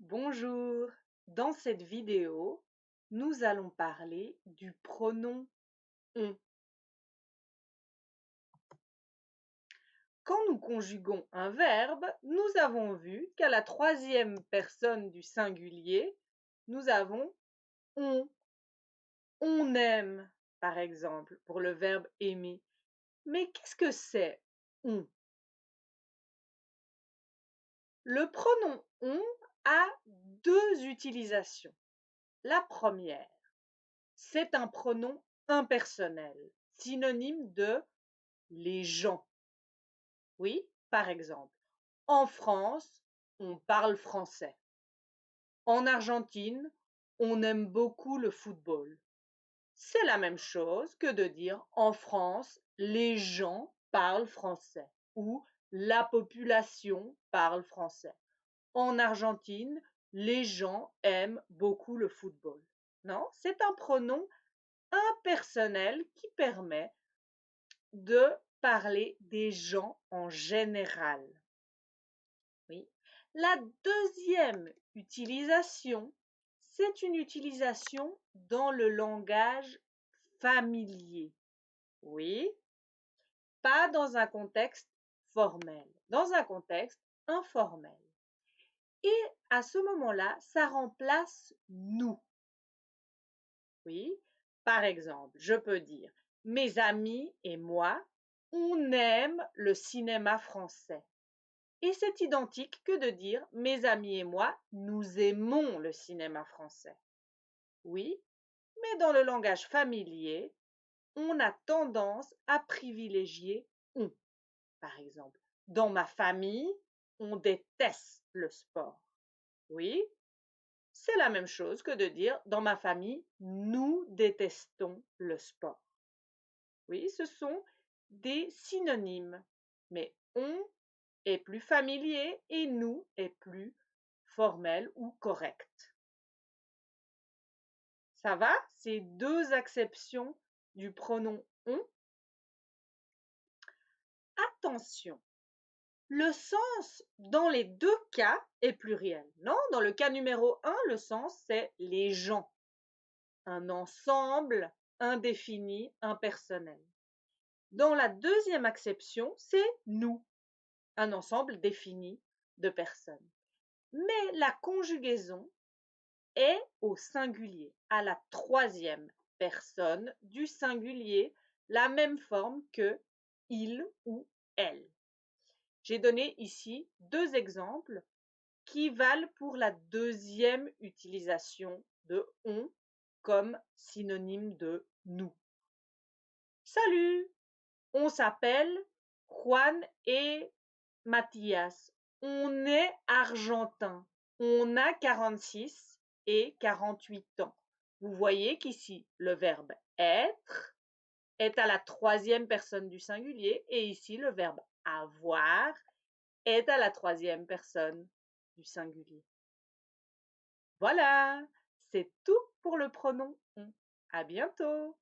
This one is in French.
Bonjour, dans cette vidéo, nous allons parler du pronom on. Quand nous conjuguons un verbe, nous avons vu qu'à la troisième personne du singulier, nous avons on. On aime, par exemple, pour le verbe aimer. Mais qu'est-ce que c'est on? Le pronom on a deux utilisations. La première, c'est un pronom impersonnel, synonyme de les gens. Oui, par exemple, en France, on parle français. En Argentine, on aime beaucoup le football. C'est la même chose que de dire en France, les gens parlent français ou la population parle français. En Argentine, les gens aiment beaucoup le football. Non, c'est un pronom impersonnel qui permet de parler des gens en général. Oui. La deuxième utilisation, c'est une utilisation dans le langage familier. Oui, pas dans un contexte formel, dans un contexte informel. Et à ce moment-là, ça remplace nous. Oui, par exemple, je peux dire mes amis et moi, on aime le cinéma français. Et c'est identique que de dire mes amis et moi, nous aimons le cinéma français. Oui, mais dans le langage familier, on a tendance à privilégier on. Par exemple, dans ma famille, on déteste le sport. Oui, c'est la même chose que de dire dans ma famille, nous détestons le sport. Oui, ce sont des synonymes, mais on est plus familier et nous est plus formel ou correct. Ça va? Ces deux acceptions du pronom on. Attention, le sens dans les deux cas est pluriel. Non, dans le cas numéro 1, le sens c'est les gens, un ensemble indéfini, impersonnel. Dans la deuxième acception, c'est nous, un ensemble défini de personnes. Mais la conjugaison est au singulier, à la troisième personne du singulier, la même forme que il ou elle. J'ai donné ici deux exemples qui valent pour la deuxième utilisation de on comme synonyme de nous. Salut, on s'appelle Juan et Mathias. On est argentin. On a 46 et 48 ans. Vous voyez qu'ici, le verbe être est à la troisième personne du singulier et ici, le verbe avoir est à la troisième personne du singulier. Voilà, c'est tout pour le pronom on. À bientôt.